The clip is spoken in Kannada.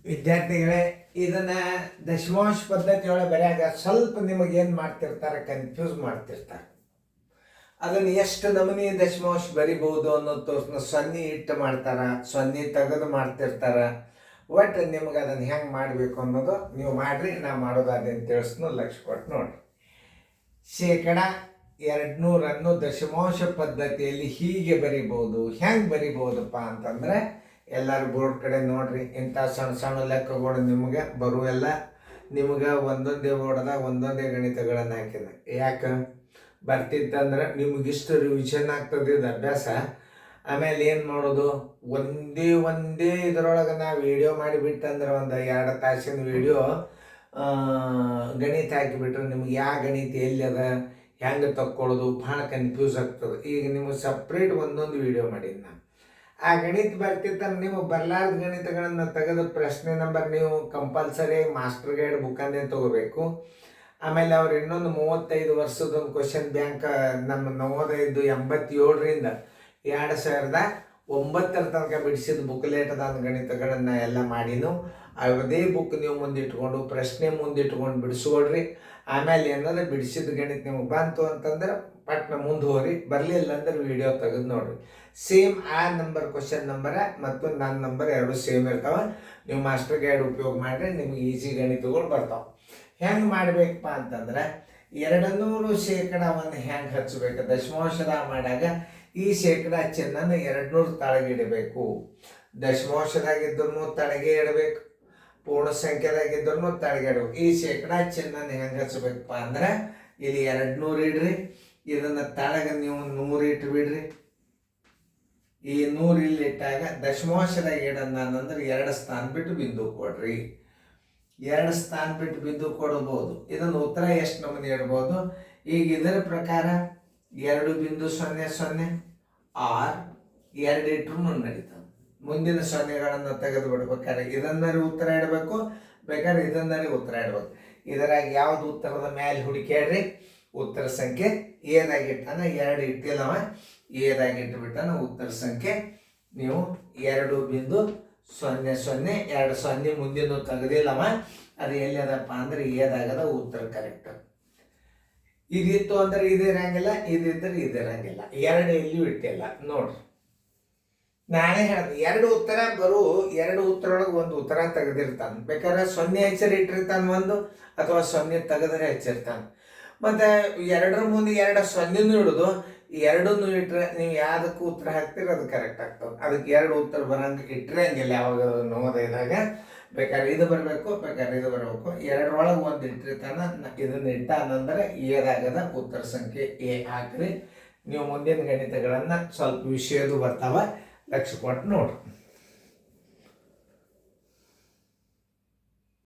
ವಿದ್ಯಾರ್ಥಿಗಳೇ, ಇದನ್ನು ದಶಮಾಂಶ ಪದ್ಧತಿಯೊಳಗೆ ಬರೆಯಾಗ ಸ್ವಲ್ಪ ನಿಮಗೇನು ಮಾಡ್ತಿರ್ತಾರೆ, ಕನ್ಫ್ಯೂಸ್ ಮಾಡ್ತಿರ್ತಾರೆ. ಅದನ್ನು ಎಷ್ಟು ನಮೂನಿ ದಶಮಾಂಶ ಬರಿಬೋದು ಅನ್ನೋದು ತೋರಿಸ್ನ ಸೊನ್ನೆ ಇಟ್ಟು ಮಾಡ್ತಾರೆ, ಸೊನ್ನೆ ತೆಗೆದು ಮಾಡ್ತಿರ್ತಾರೆ. ಒಟ್ಟು ನಿಮ್ಗೆ ಅದನ್ನು ಹೆಂಗೆ ಮಾಡಬೇಕು ಅನ್ನೋದು ನೀವು ಮಾಡಿರಿ, ನಾ ಮಾಡೋದು ಅದೇನು ತಿಳಿಸ್ನು ಲಕ್ಷ್ಯ ಕೊಟ್ಟು ನೋಡಿರಿ. 200 ದಶಮಾಂಶ ಪದ್ಧತಿಯಲ್ಲಿ ಹೀಗೆ ಬರಿಬೋದು. ಹೆಂಗೆ ಬರಿಬೋದಪ್ಪ ಅಂತಂದರೆ ಎಲ್ಲರೂ ಬೋರ್ಡ್ ಕಡೆ ನೋಡ್ರಿ. ಇಂಥ ಸಣ್ಣ ಸಣ್ಣ ಲೆಕ್ಕಗಳು ನಿಮಗೆ ಬರುವೆಲ್ಲ ನಿಮ್ಗೆ ಒಂದೊಂದೇ ಬೋರ್ಡ್ದಾಗ ಒಂದೊಂದೇ ಗಣಿತಗಳನ್ನು ಹಾಕಿದೆ. ಯಾಕೆ ಬರ್ತಿತ್ತಂದ್ರೆ ನಿಮಗಿಷ್ಟು ರಿವಿಷನ್ ಆಗ್ತದೆ ಇದು ಅಭ್ಯಾಸ. ಆಮೇಲೆ ಏನು ಮಾಡೋದು, ಒಂದೇ ಇದರೊಳಗೆ ನಾವು ವಿಡಿಯೋ ಮಾಡಿಬಿಟ್ಟಂದ್ರೆ ಒಂದು 2 ತಾಸಿನ ವಿಡಿಯೋ ಗಣಿತ ಹಾಕಿಬಿಟ್ರೆ ನಿಮ್ಗೆ ಯಾವ ಗಣಿತ ಎಲ್ಲಿ ಅದ ಹೆಂಗೆ ತಕ್ಕೊಳ್ಳೋದು ಭಾಳ ಕನ್ಫ್ಯೂಸ್ ಆಗ್ತದೆ. ಈಗ ನಿಮಗೆ ಸಪ್ರೇಟ್ ಒಂದೊಂದು ವಿಡಿಯೋ ಮಾಡೀನಿ ನಾನು. ಆ ಗಣಿತ ಬರ್ತಿತ್ತಂದ್ರೆ ನೀವು ಬರಲಾರ್ದ ಗಣಿತಗಳನ್ನು ತೆಗೆದು ಪ್ರಶ್ನೆ ನಂಬರ್ ನೀವು ಕಂಪಲ್ಸರಿ ಮಾಸ್ಟರ್ ಗೈಡ್ ಬುಕ್ಕನ್ನೇ ತೊಗೋಬೇಕು. ಆಮೇಲೆ ಅವ್ರು ಇನ್ನೊಂದು 35 ವರ್ಷದೊಂದು ಕ್ವಶನ್ ಬ್ಯಾಂಕ್ ನಮ್ಮ ನವೋದಯದ್ದು 87ರಿಂದ 2009 ತನಕ ಬಿಡಿಸಿದ ಬುಕ್ಲೇಟದ ಗಣಿತಗಳನ್ನು ಎಲ್ಲ ಮಾಡಿನು. ಅದೇ ಬುಕ್ ನೀವು ಮುಂದಿಟ್ಕೊಂಡು ಪ್ರಶ್ನೆ ಮುಂದಿಟ್ಕೊಂಡು ಬಿಡಿಸ್ಕೊಡ್ರಿ. ಆಮೇಲೆ ಏನಾದ್ರೆ ಬಿಡಿಸಿದ ಗಣಿತ ನಿಮಗೆ ಬಂತು ಅಂತಂದ್ರೆ ಪಟ್ನ ಮುಂದೆ ಹೋಗ್ರಿ, ಬರಲಿಲ್ಲ ಅಂದ್ರೆ ವಿಡಿಯೋ ತೆಗೆದು ನೋಡ್ರಿ. ಸೇಮ್ ಆ ನಂಬರ್ ಕ್ವಶನ್ ನಂಬರ ಮತ್ತು ನನ್ನ ನಂಬರ್ 2 ಸೇಮ್ ಇರ್ತಾವೆ. ನೀವು ಮಾಸ್ಟರ್ ಗೈಡ್ ಉಪಯೋಗ ಮಾಡಿರಿ, ನಿಮ್ಗೆ ಈಸಿ ಗಣಿತಗಳು ಬರ್ತಾವೆ. ಹೆಂಗೆ ಮಾಡಬೇಕಪ್ಪ ಅಂತಂದ್ರೆ 200% ಹೆಂಗೆ ಹಚ್ಚಬೇಕು, ದಶಮಾಂಶದಾಗ ಮಾಡಾಗ ಈ ಶೇಕಡ ಚಿಹ್ನನ 200 ತಳಗಿಡಬೇಕು. ದಶಮಾಂಶದಾಗಿದ್ರೂ ತಳಗೆ ಇಡಬೇಕು, ಪೂರ್ಣ ಸಂಖ್ಯೆದಾಗಿದ್ರೂ ತಳಗೆ ಇಡಬೇಕು. ಈ ಶೇಕಡ ಚಿಹ್ನನ ಹೆಂಗೆ ಹಚ್ಚಬೇಕಪ್ಪ ಅಂದ್ರೆ ಇಲ್ಲಿ 200 ಇಡ್ರಿ, ಇದನ್ನು ತಳಗ ನೀವು 100 ಇಟ್ಟು ಬಿಡ್ರಿ. ಈ 100 ಇಲ್ಲಿ ಇಟ್ಟಾಗ ದಶಮಾಂಶದಾಗ ಇಡಂದ್ರೆ 2 ಸ್ಥಾನ ಬಿಟ್ಟು ಬಿಂದು ಕೊಡ್ರಿ. 2 ಸ್ಥಾನ ಬಿಟ್ಟು ಬಿಂದು ಕೊಡಬಹುದು. ಇದನ್ನು ಉತ್ತರ ಎಷ್ಟು ನಮೂನೆ ಇಡ್ಬೋದು. ಈಗ ಇದರ ಪ್ರಕಾರ 2.00 ಆರ್ 2 ಇಟ್ರು ನಡೀತದೆ. ಮುಂದಿನ ಸೊನ್ನೆಗಳನ್ನು ತೆಗೆದು ಬಿಡ್ಬೇಕಾದ್ರೆ ಇದನ್ನರಿ ಉತ್ತರ ಇಡಬೇಕು, ಬೇಕಾದ್ರೆ ಇದನ್ನರಿ ಉತ್ತರ ಇಡಬೇಕು. ಇದರಾಗ ಯಾವ್ದು ಉತ್ತರದ ಮೇಲೆ ಹುಡುಕ್ಯಾಡ್ರಿ. ಉತ್ತರ ಸಂಖ್ಯೆ ಏದಾಗಿಟ್ಟಾನ 2 ಇಟ್ಟಿಲ್ಲವ, ಏದಾಗಿಟ್ಟುಬಿಟ್ಟಾನ ಉತ್ತರ ಸಂಖ್ಯೆ ನೀವು 2.00 2 ಸೊನ್ನೆ ಮುಂದಿನ ತೆಗೆದಿಲ್ಲವ, ಅದು ಎಲ್ಲಿ ಅದಪ್ಪ ಅಂದ್ರೆ ಏದಾಗದ ಉತ್ತರ ಕರೆಕ್ಟ್. ಇದಿತ್ತು ಅಂದ್ರೆ ಇದಿರಂಗಿಲ್ಲ, ಇದಿದ್ರೆ ಇದಿರಂಗಿಲ್ಲ. 2 ಎಲ್ಲಿಯೂ ಇಟ್ಟಿಲ್ಲ ನೋಡ್ರಿ. ನಾನೇ ಹೇಳ್ದೆ 2 ಉತ್ತರ ಬರು, 2 ಉತ್ತರೊಳಗೆ ಒಂದು ಉತ್ತರ ತೆಗೆದಿರ್ತಾನೆ. ಬೇಕಾದ್ರೆ 0 ಹೆಸರು ಇಟ್ಟಿರ್ತಾನೆ ಒಂದು, ಅಥವಾ 0 ತೆಗೆದ್ರೆ ಹೆಚ್ಚಿರ್ತಾನೆ. ಮತ್ತು 2ರ ಮುಂದೆ 2 ಸೊನ್ನೆನೂ ಇಡೋದು, 2 ಇಟ್ಟರೆ ನೀವು ಯಾವುದಕ್ಕೂ ಉತ್ತರ ಹಾಕ್ತೀರ ಅದು ಕರೆಕ್ಟ್ ಆಗ್ತದೆ. ಅದಕ್ಕೆ 2 ಉತ್ತರ ಬರಂಗೆ ಇಟ್ಟಿರಂಗಿಲ್ಲ ಯಾವಾಗ ನವೋದಯದಾಗ. ಬೇಕಾದ್ರೆ ಇದು ಬರಬೇಕು, ಬೇಕಾದ್ರೆ ಇದು ಬರಬೇಕು. 2ರೊಳಗೆ ಒಂದು ಇಟ್ಟಿರ್ತಾನ, ಇದನ್ನು ಇಟ್ಟಾನಂದ್ರೆ ಏದಾಗದ ಉತ್ತರ ಸಂಖ್ಯೆ ಎ ಹಾಕ್ರಿ. ನೀವು ಮುಂದಿನ ಗಣಿತಗಳನ್ನು ಸ್ವಲ್ಪ ವಿಷಯದು ಬರ್ತಾವ, ಲಕ್ಷ್ಯ ಕೊಟ್ಟು ನೋಡ್ರಿ.